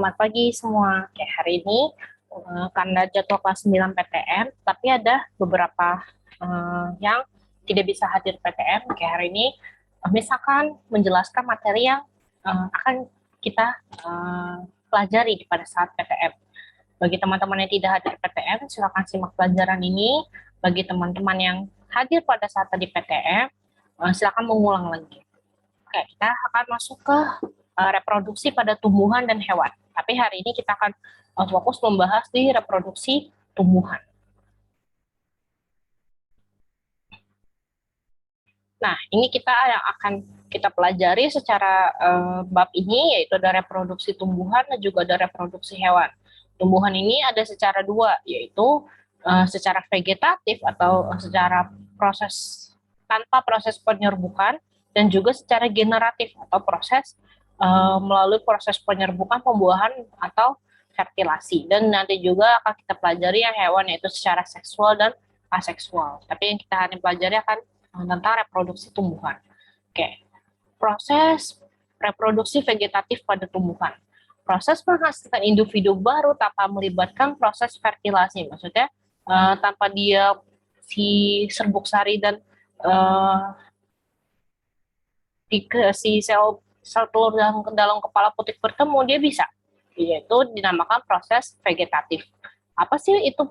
Selamat pagi semua. Kayak hari ini karena jadwal kelas 9 PTM, tapi ada beberapa yang tidak bisa hadir PTM. Kayak hari ini, misalkan menjelaskan materi yang akan kita pelajari pada saat PTM. Bagi teman-teman yang tidak hadir PTM, silakan simak pelajaran ini. Bagi teman-teman yang hadir pada saat tadi PTM, silakan mengulang lagi. Oke, kita akan masuk ke reproduksi pada tumbuhan dan hewan. Tapi hari ini kita akan fokus membahas di reproduksi tumbuhan. Nah, ini yang akan kita pelajari secara bab ini, yaitu ada reproduksi tumbuhan dan juga ada reproduksi hewan. Tumbuhan ini ada secara dua, yaitu secara vegetatif atau secara proses tanpa proses penyerbukan, dan juga secara generatif atau proses melalui proses penyerbukan, pembuahan, atau fertilasi. Dan nanti juga akan kita pelajari yang hewan, yaitu secara seksual dan aseksual. Tapi yang kita akan pelajari akan tentang reproduksi tumbuhan. Oke, proses reproduksi vegetatif pada tumbuhan. Proses menghasilkan individu baru tanpa melibatkan proses fertilasi. Maksudnya tanpa dia si serbuk sari dan si sel telur dalam kepala putih bertemu, dia bisa, yaitu dinamakan proses vegetatif. Apa sih itu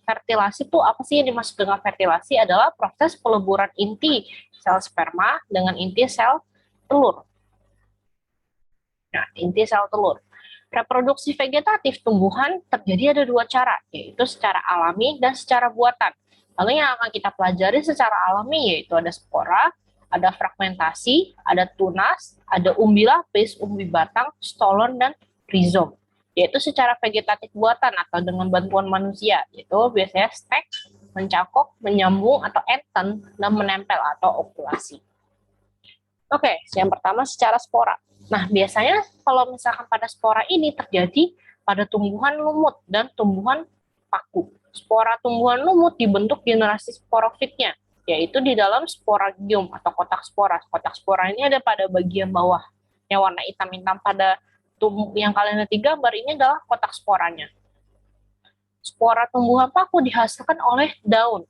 fertilasi itu? Apa sih yang dimaksud dengan fertilasi? Adalah proses peleburan inti sel sperma dengan inti sel telur. Nah, inti sel telur. Reproduksi vegetatif tumbuhan terjadi ada dua cara, yaitu secara alami dan secara buatan. Lalu yang akan kita pelajari secara alami yaitu ada spora, ada fragmentasi, ada tunas, ada umbi lapis, umbi batang, stolon, dan rizom. Yaitu secara vegetatif buatan atau dengan bantuan manusia, yaitu biasanya stek, mencangkok, menyambung, atau enten, dan menempel atau okulasi. Oke, yang pertama secara spora. Nah, biasanya kalau misalkan pada spora ini terjadi pada tumbuhan lumut dan tumbuhan paku. Spora tumbuhan lumut dibentuk generasi sporofitnya, yaitu di dalam sporagium atau kotak spora. Kotak spora ini ada pada bagian bawah, yang warna hitam-hitam pada yang kalian lihat di gambar ini adalah kotak sporanya. Spora tumbuhan paku dihasilkan oleh daun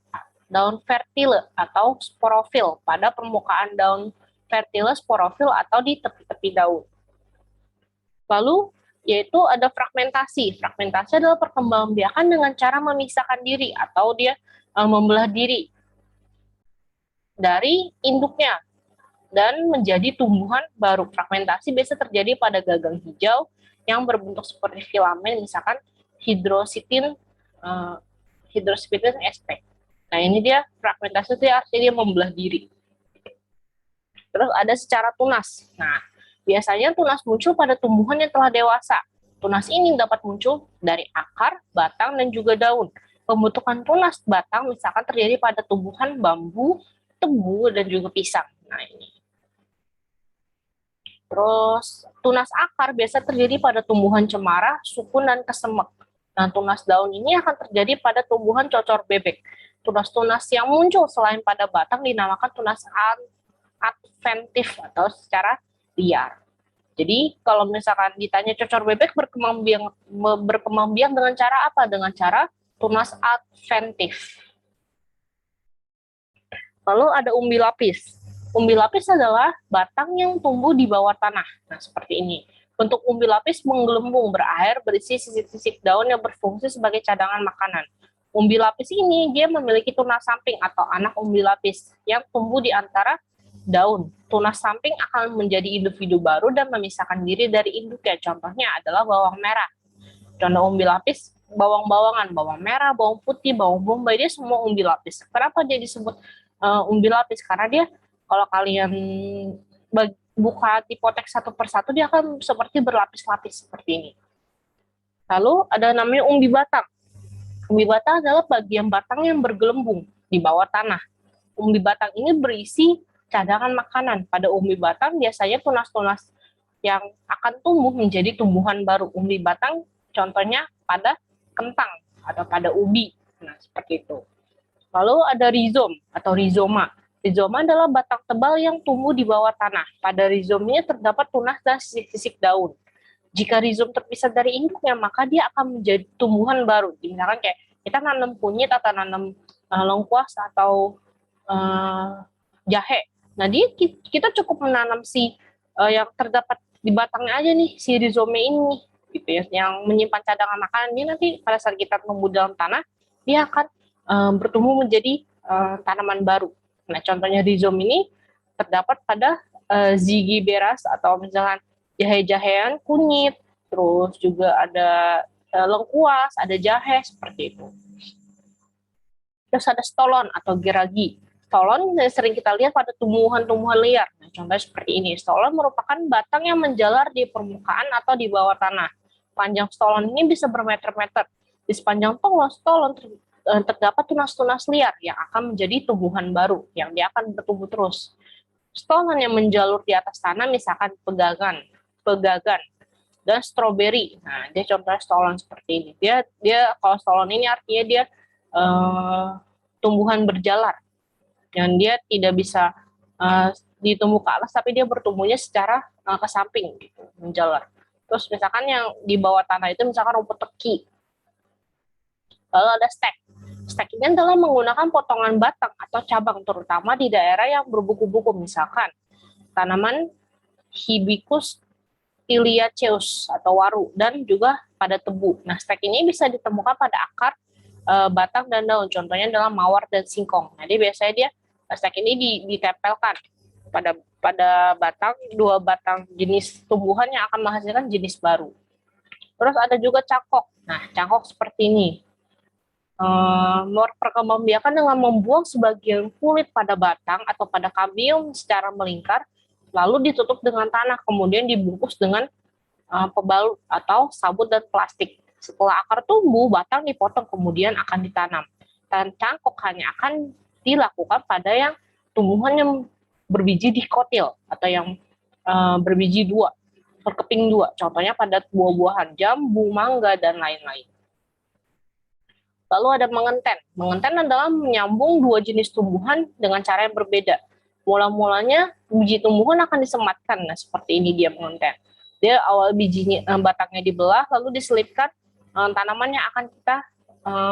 fertile atau sporofil pada permukaan daun fertile, sporofil, atau di tepi-tepi daun. Lalu, yaitu ada fragmentasi. Fragmentasi adalah perkembangbiakan dengan cara memisahkan diri atau dia membelah diri dari induknya dan menjadi tumbuhan baru. Fragmentasi biasa terjadi pada gagang hijau yang berbentuk seperti filamen, misalkan hidrositin sp. Nah, ini dia fragmentasi, itu artinya dia membelah diri. Terus ada secara tunas. Nah, biasanya tunas muncul pada tumbuhan yang telah dewasa. Tunas ini dapat muncul dari akar, batang, dan juga daun. Pembentukan tunas batang misalkan terjadi pada tumbuhan bambu, tebu, dan juga pisang. Nah, ini. Terus, tunas akar biasa terjadi pada tumbuhan cemara, sukun, dan kesemek. Nah, tunas daun ini akan terjadi pada tumbuhan cocor bebek. Tunas-tunas yang muncul selain pada batang dinamakan tunas adventif atau secara liar. Jadi kalau misalkan ditanya cocor bebek berkembang biak dengan cara apa? Dengan cara tunas adventif. Lalu ada umbi lapis. Umbi lapis adalah batang yang tumbuh di bawah tanah. Nah, seperti ini. Bentuk umbi lapis menggelembung berair berisi sisik-sisik daun yang berfungsi sebagai cadangan makanan. Umbi lapis ini dia memiliki tunas samping atau anak umbi lapis yang tumbuh di antara daun. Tunas samping akan menjadi individu baru dan memisahkan diri dari induknya. Contohnya adalah bawang merah. Contoh umbi lapis, bawang-bawangan, bawang merah, bawang putih, bawang bombay, dia semua umbi lapis. Kenapa dia disebut umbi lapis? Karena dia, kalau kalian buka tipotek satu persatu, dia akan seperti berlapis-lapis seperti ini. Lalu ada namanya umbi batang. Umbi batang adalah bagian batang yang bergelembung di bawah tanah. Umbi batang ini berisi cadangan makanan. Pada umbi batang biasanya tunas-tunas yang akan tumbuh menjadi tumbuhan baru. Umbi batang contohnya pada kentang atau pada ubi. Nah, seperti itu. Lalu ada rizom atau rizoma. Rizoma adalah batang tebal yang tumbuh di bawah tanah. Pada rizomnya terdapat tunas dan sisik-sisik daun. Jika rizom terpisah dari induknya, maka dia akan menjadi tumbuhan baru. Misalkan kayak kita nanam kunyit atau nanam lengkuas atau jahe. Nah, kita cukup menanam yang terdapat di batangnya aja nih, si rizome ini, gitu ya, yang menyimpan cadangan makanan. Dia nanti pada saat kita tumbuh dalam tanah, dia akan bertumbuh menjadi tanaman baru. Nah, contohnya rizom ini terdapat pada zigiberas atau misalkan jahe-jahean kunyit, terus juga ada lengkuas, ada jahe, seperti itu. Terus ada stolon atau geragi. Stolon sering kita lihat pada tumbuhan-tumbuhan liar. Nah, contohnya seperti ini. Stolon merupakan batang yang menjalar di permukaan atau di bawah tanah. Panjang stolon ini bisa bermeter-meter. Di sepanjang stolon terdapat tunas-tunas liar yang akan menjadi tumbuhan baru, yang dia akan bertumbuh terus. Stolon yang menjalur di atas tanah, misalkan pegagan, dan stroberi. Nah, dia contohnya stolon seperti ini. Dia kalau stolon ini artinya dia tumbuhan berjalar, dan dia tidak bisa ditumbuh ke atas, tapi dia bertumbuhnya secara ke samping, gitu, menjalar. Terus misalkan yang di bawah tanah itu misalkan rumput teki. Lalu ada stek. Stek ini adalah menggunakan potongan batang atau cabang, terutama di daerah yang berbuku-buku, misalkan tanaman Hibiscus tiliaceus atau waru, dan juga pada tebu. Nah, stek ini bisa ditemukan pada akar, batang, dan daun. Contohnya adalah mawar dan singkong. Jadi biasanya stek ini ditempelkan pada batang, dua batang jenis tumbuhan yang akan menghasilkan jenis baru. Terus ada juga cangkok. Nah, cangkok seperti ini. Perkembangbiakan dengan membuang sebagian kulit pada batang atau pada kambium secara melingkar, lalu ditutup dengan tanah, kemudian dibungkus dengan pebalut atau sabut dan plastik. Setelah akar tumbuh, batang dipotong kemudian akan ditanam. Dan cangkok hanya akan dilakukan pada yang tumbuhan yang berbiji dikotil atau yang berbiji dua, berkeping dua. Contohnya pada buah-buahan jambu, mangga, dan lain-lain. Lalu ada mengenten. Mengenten adalah menyambung dua jenis tumbuhan dengan cara yang berbeda. Mula-mulanya biji tumbuhan akan disematkan. Nah, seperti ini dia mengenten. Dia awal bijinya, batangnya dibelah, lalu diselipkan tanaman yang akan kita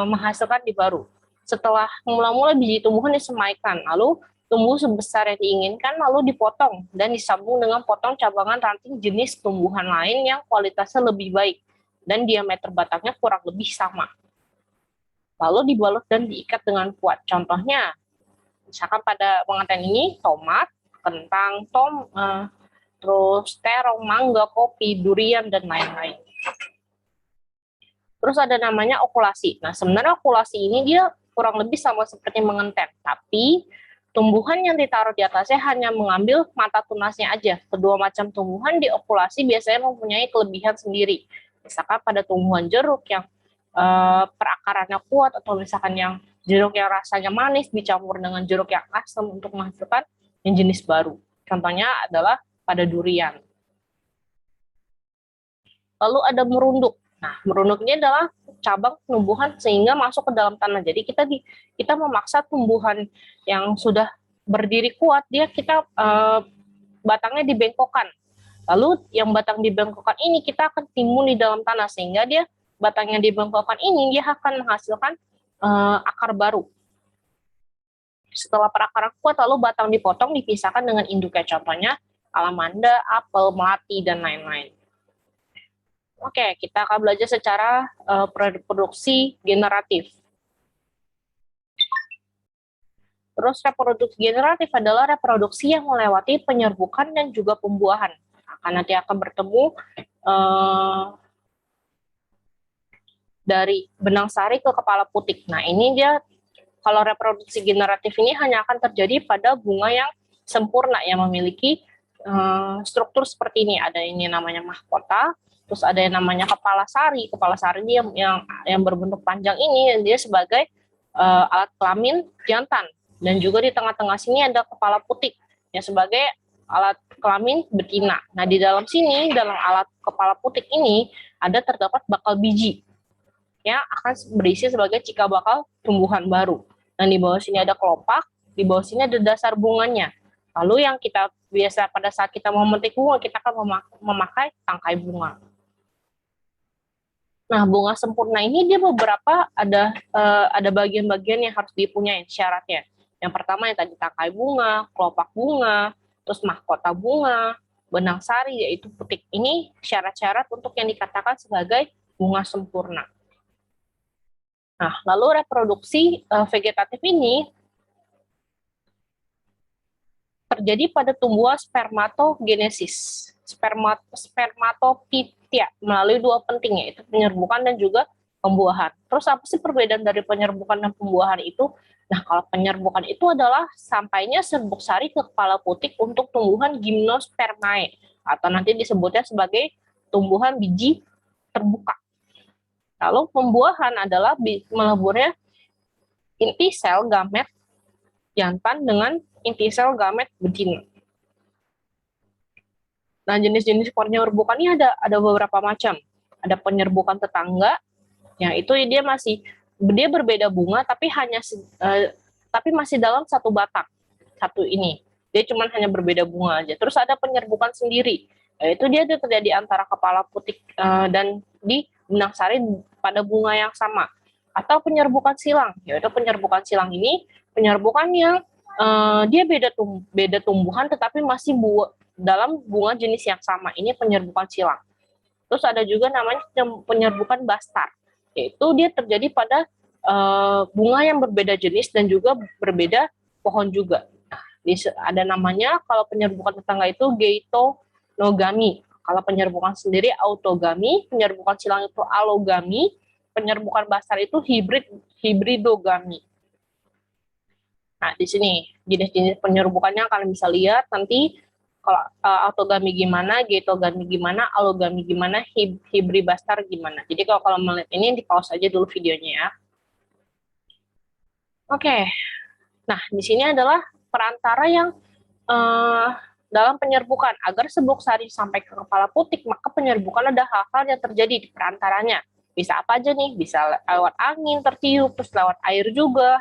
menghasilkan di baru. Setelah mula-mula biji tumbuhan disemaikan, lalu tumbuh sebesar yang diinginkan, lalu dipotong dan disambung dengan potong cabangan ranting jenis tumbuhan lain yang kualitasnya lebih baik dan diameter batangnya kurang lebih sama. Lalu dibalut dan diikat dengan kuat. Contohnya, misalkan pada pengantin ini tomat, kentang, terus terong, mangga, kopi, durian, dan lain-lain. Terus ada namanya okulasi. Nah, sebenarnya okulasi ini dia kurang lebih sama seperti mengenten, tapi tumbuhan yang ditaruh di atasnya hanya mengambil mata tunasnya aja. Kedua macam tumbuhan di okulasi biasanya mempunyai kelebihan sendiri. Misalkan pada tumbuhan jeruk yang perakarannya kuat, atau misalkan yang jeruk yang rasanya manis dicampur dengan jeruk yang asam untuk menghasilkan yang jenis baru. Contohnya adalah pada durian. Lalu ada merunduk. Nah, merunduk ini adalah cabang tumbuhan sehingga masuk ke dalam tanah. Jadi kita memaksa tumbuhan yang sudah berdiri kuat, kita batangnya dibengkokkan. Lalu yang batang dibengkokkan ini kita akan timbun di dalam tanah, sehingga batang yang dibengkokkan ini dia akan menghasilkan akar baru. Setelah perakaran kuat, lalu batang dipotong, dipisahkan dengan induknya. Contohnya alamanda, apel, melati, dan lain-lain. Oke, kita akan belajar secara reproduksi generatif. Terus reproduksi generatif adalah reproduksi yang melewati penyerbukan dan juga pembuahan. Nanti akan bertemu dari benang sari ke kepala putik. Nah, ini dia, kalau reproduksi generatif ini hanya akan terjadi pada bunga yang sempurna, yang memiliki struktur seperti ini. Ada ini namanya mahkota, terus ada yang namanya kepala sari. Kepala sari ini yang berbentuk panjang ini, dia sebagai alat kelamin jantan. Dan juga di tengah-tengah sini ada kepala putik, yang sebagai alat kelamin betina. Nah, di dalam sini, dalam alat kepala putik ini, terdapat bakal biji yang akan berisi sebagai cikal bakal tumbuhan baru. Dan di bawah sini ada kelopak, di bawah sini ada dasar bunganya. Lalu yang kita biasa pada saat kita memetik bunga, kita akan memakai tangkai bunga. Nah, bunga sempurna ini dia beberapa ada bagian-bagian yang harus dipunyai syaratnya. Yang pertama yang tadi tangkai bunga, kelopak bunga, terus mahkota bunga, benang sari yaitu putik. Ini syarat-syarat untuk yang dikatakan sebagai bunga sempurna. Nah, lalu reproduksi vegetatif ini terjadi pada tumbuhan spermatogenesis, spermatopitia melalui dua penting, yaitu penyerbukan dan juga pembuahan. Terus apa sih perbedaan dari penyerbukan dan pembuahan itu? Nah, kalau penyerbukan itu adalah sampainya serbuk sari ke kepala putik untuk tumbuhan gymnospermae, atau nanti disebutnya sebagai tumbuhan biji terbuka. Lalu pembuahan adalah meleburnya inti sel gamet jantan dengan inti sel gamet betina. Nah, jenis-jenis penyerbukan ini ada beberapa macam. Ada penyerbukan tetangga, yang itu dia berbeda bunga tapi masih dalam satu batang. Satu ini. Dia cuma hanya berbeda bunga aja. Terus ada penyerbukan sendiri, yaitu dia terjadi antara kepala putik dan di benang sari pada bunga yang sama. Atau penyerbukan silang, yaitu penyerbukan silang ini penyerbukan yang dia beda tumbuhan tetapi masih dalam bunga jenis yang sama. Ini penyerbukan silang. Terus ada juga namanya penyerbukan bastar, yaitu dia terjadi pada bunga yang berbeda jenis dan juga berbeda pohon juga. Nah, ada namanya kalau penyerbukan tetangga itu geitonogami. Kalau penyerbukan sendiri autogami, penyerbukan silang itu allogami, penyerbukan bastar itu hibridogami. Nah, di sini jenis-jenis penyerbukannya kalian bisa lihat nanti kalau autogami gimana, geitogami gimana, allogami gimana, hibribastar gimana. Jadi kalau melihat ini di pause aja dulu videonya ya. Oke. Nah, di sini adalah perantara yang dalam penyerbukan. Agar serbuk sari sampai ke kepala putik, maka penyerbukan ada hal-hal yang terjadi di perantaranya. Bisa apa aja nih? Bisa lewat angin tertiup, terus lewat air juga,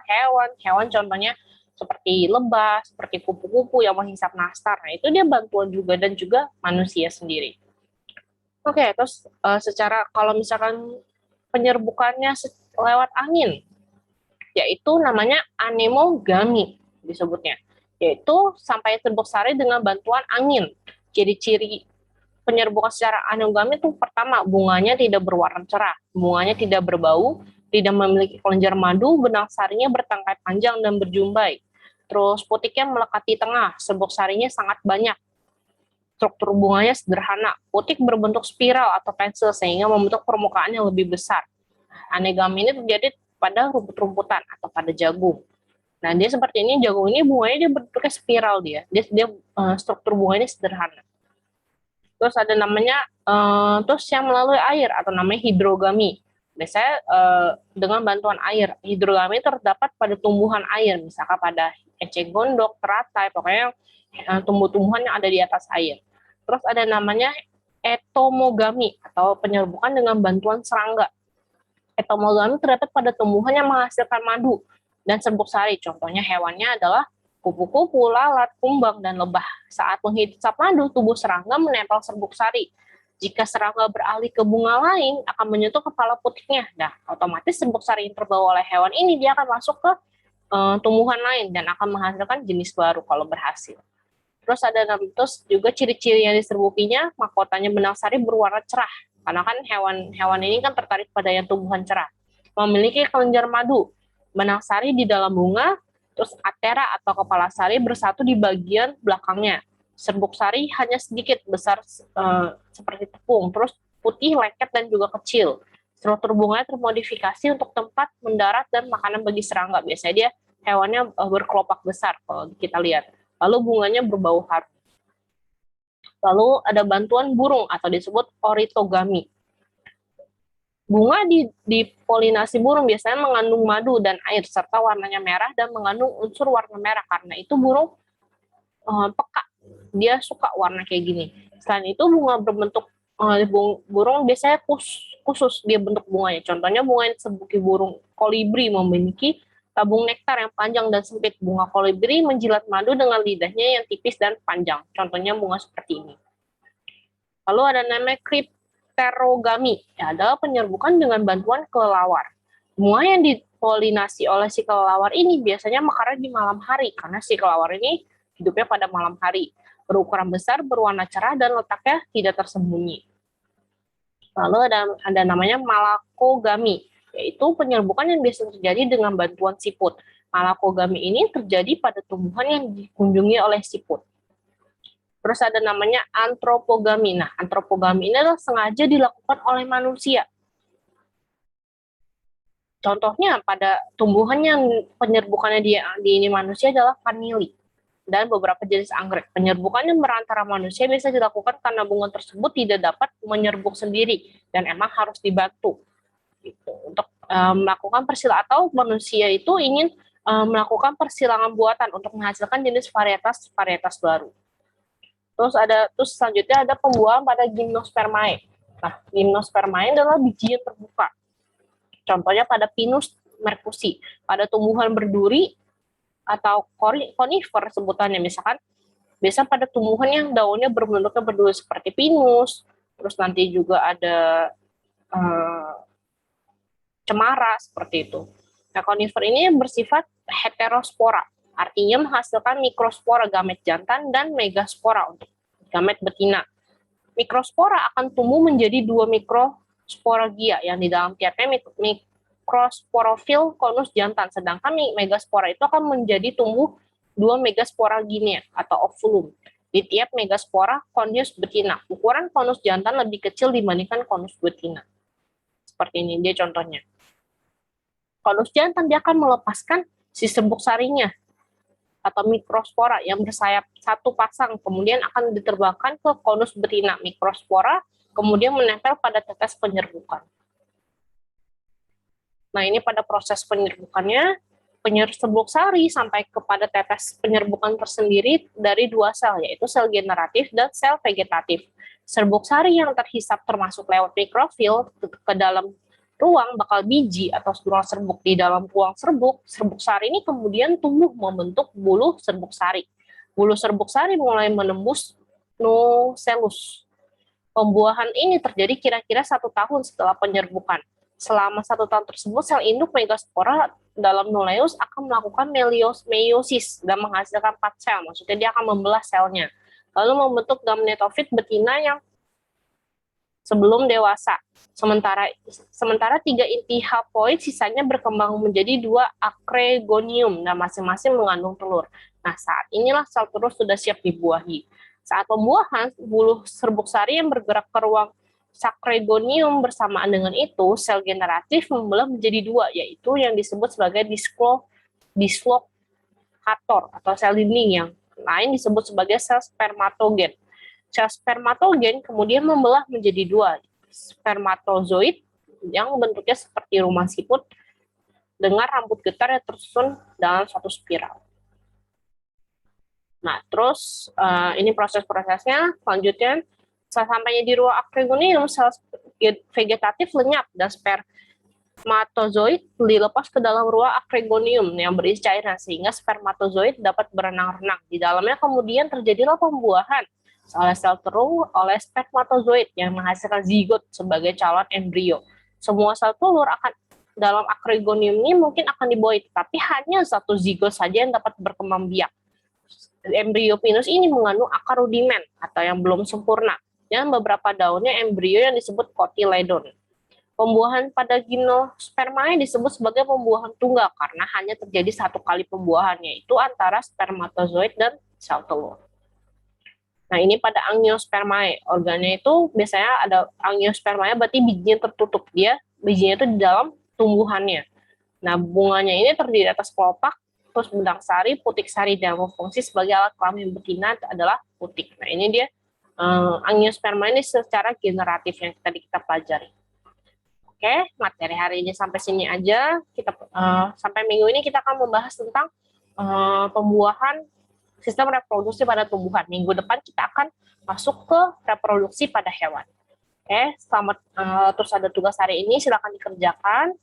hewan contohnya seperti lebah, seperti kupu-kupu yang menghisap nastar. Nah, itu dia bantuan juga dan juga manusia sendiri. Oke, terus secara kalau misalkan penyerbukannya lewat angin, yaitu namanya anemogami disebutnya, yaitu sampai serbuk sari dengan bantuan angin. Ciri-ciri penyerbukan secara anemogami itu pertama, bunganya tidak berwarna cerah, bunganya tidak berbau, tidak memiliki kelenjar madu, benang sarinya bertangkai panjang dan berjumbai. Terus putiknya melekati tengah, serbuk sarinya sangat banyak. Struktur bunganya sederhana, putik berbentuk spiral atau pensil sehingga membentuk permukaan yang lebih besar. Anegami ini terjadi pada rumput-rumputan atau pada jagung. Nah, dia seperti ini, jagung ini bunganya dia bentuknya spiral dia struktur bunganya sederhana. Terus ada namanya terus yang melalui air atau namanya hidrogami. Biasanya dengan bantuan air. Hidrogami terdapat pada tumbuhan air, misalkan pada eceng gondok, teratai, pokoknya tumbuh-tumbuhan yang ada di atas air. Terus ada namanya etomogami atau penyerbukan dengan bantuan serangga. Etomogami terdapat pada tumbuhan yang menghasilkan madu dan serbuk sari. Contohnya hewannya adalah kupu-kupu, lalat, kumbang, dan lebah. Saat menghisap madu, tubuh serangga menempel serbuk sari. Jika serangga beralih ke bunga lain, akan menyentuh kepala putiknya. Nah, otomatis serbuk sari yang terbawa oleh hewan ini, dia akan masuk ke tumbuhan lain dan akan menghasilkan jenis baru kalau berhasil. Terus juga ciri-ciri yang diserbukinya, mahkotanya benang sari berwarna cerah. Karena kan hewan ini kan tertarik pada yang tumbuhan cerah. Memiliki kelenjar madu. Benang sari di dalam bunga, terus atera atau kepala sari bersatu di bagian belakangnya. Serbuk sari hanya sedikit besar seperti tepung, terus putih, lengket, dan juga kecil. Struktur bunganya termodifikasi untuk tempat mendarat dan makanan bagi serangga. Biasanya dia hewannya berkelopak besar kalau kita lihat. Lalu bunganya berbau harum. Lalu ada bantuan burung atau disebut oritogami. Bunga di polinasi burung biasanya mengandung madu dan air serta warnanya merah dan mengandung unsur warna merah. Karena itu burung peka, dia suka warna kayak gini. Selain itu bunga berbentuk burung biasanya khusus dia bentuk bunganya. Contohnya bunga yang disebuti burung kolibri memiliki tabung nektar yang panjang dan sempit. Bunga kolibri menjilat madu dengan lidahnya yang tipis dan panjang. Contohnya bunga seperti ini. Lalu ada namanya heterogami adalah penyerbukan dengan bantuan kelelawar. Bunga yang dipolinasi oleh si kelelawar ini biasanya mekarnya di malam hari, karena si kelelawar ini hidupnya pada malam hari. Berukuran besar, berwarna cerah, dan letaknya tidak tersembunyi. Lalu ada namanya malakogami, yaitu penyerbukan yang biasa terjadi dengan bantuan siput. Malakogami ini terjadi pada tumbuhan yang dikunjungi oleh siput. Terus ada namanya antropogami. Nah, antropogami ini adalah sengaja dilakukan oleh manusia. Contohnya pada tumbuhan yang penyerbukannya di ini manusia adalah vanili dan beberapa jenis anggrek. Penyerbukan yang berantara manusia biasa dilakukan karena bunga tersebut tidak dapat menyerbuk sendiri dan emang harus dibantu. Gitu. Untuk melakukan persilangan atau manusia itu ingin melakukan persilangan buatan untuk menghasilkan jenis varietas baru. Terus selanjutnya ada pembuahan pada gymnospermae. Nah, gymnospermae adalah biji yang terbuka. Contohnya pada Pinus mercusi, pada tumbuhan berduri atau konifer sebutannya, misalkan biasa pada tumbuhan yang daunnya berbentuknya berduri seperti pinus, terus nanti juga ada cemara seperti itu. Nah, konifer ini bersifat heterospora, artinya menghasilkan mikrospora gamet jantan dan megaspora untuk gamet betina. Mikrospora akan tumbuh menjadi 2 mikrosporagia yang di dalam tiapnya mikrosporofil konus jantan, sedangkan megaspora itu akan menjadi tumbuh 2 megasporaginia atau ovulum. Di tiap megaspora konus betina, ukuran konus jantan lebih kecil dibandingkan konus betina. Seperti ini dia contohnya. Konus jantan dia akan melepaskan si serbuk sarinya atau mikrospora yang bersayap satu pasang, kemudian akan diterbangkan ke konus betina mikrospora, kemudian menempel pada tetes penyerbukan. Nah, ini pada proses penyerbukannya, serbuk sari sampai kepada tetes penyerbukan tersendiri dari 2 sel, yaitu sel generatif dan sel vegetatif. Serbuk sari yang terhisap termasuk lewat mikrofil ke dalam ruang bakal biji atau ruang serbuk. Di dalam ruang serbuk sari ini kemudian tumbuh membentuk bulu serbuk sari. Bulu serbuk sari mulai menembus nucellus. Pembuahan ini terjadi kira-kira 1 tahun setelah penyerbukan. Selama 1 tahun tersebut, sel induk megaspora dalam nucleus akan melakukan meiosis dan menghasilkan 4 sel. Maksudnya dia akan membelah selnya. Lalu membentuk gametofit betina yang sebelum dewasa. Sementara 3 inti haploid sisanya berkembang menjadi 2 acrygonium dan masing-masing mengandung telur. Nah, saat inilah sel telur sudah siap dibuahi. Saat pembuahan, bulu serbuk sari yang bergerak ke ruang acrygonium bersamaan dengan itu, sel generatif membelah menjadi 2, yaitu yang disebut sebagai dislokator atau sel dinding, yang lain disebut sebagai sel spermatogen. Sel spermatogen kemudian membelah menjadi 2, spermatozoid yang bentuknya seperti rumah siput dengan rambut getar yang tersusun dalam satu spiral. Nah, terus ini proses-prosesnya. Selanjutnya, sampainya di ruang acrygonium, sel vegetatif lenyap dan spermatozoid dilepas ke dalam ruang acrygonium yang berisi cairan, sehingga spermatozoid dapat berenang-renang. Di dalamnya kemudian terjadilah pembuahan oleh sel telur oleh spermatozoid yang menghasilkan zigot sebagai calon embrio. Semua sel telur akan dalam acrygonium ini mungkin akan dibuahi, tapi hanya 1 zigot saja yang dapat berkembang biak. Embrio pinus ini mengandung akar rudimen atau yang belum sempurna, dan beberapa daunnya embrio yang disebut cotyledon. Pembuahan pada gymnospermae disebut sebagai pembuahan tunggal karena hanya terjadi 1 kali pembuahan, yaitu antara spermatozoid dan sel telur. Nah, ini pada angiospermae. Organnya itu biasanya ada angiospermae, berarti bijinya tertutup. Bijinya itu di dalam tumbuhannya. Nah, bunganya ini terdiri atas kelopak, terus benang sari, putik sari, dan berfungsi sebagai alat kelamin betina adalah putik. Nah, ini dia angiospermae ini secara generatif yang tadi kita pelajari. Oke, materi hari ini sampai sini aja. Sampai minggu ini kita akan membahas tentang pembuahan sistem reproduksi pada tumbuhan. Minggu depan kita akan masuk ke reproduksi pada hewan. Oke, selamat. Terus ada tugas hari ini, silakan dikerjakan,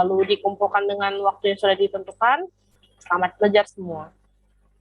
lalu dikumpulkan dengan waktu yang sudah ditentukan. Selamat belajar semua.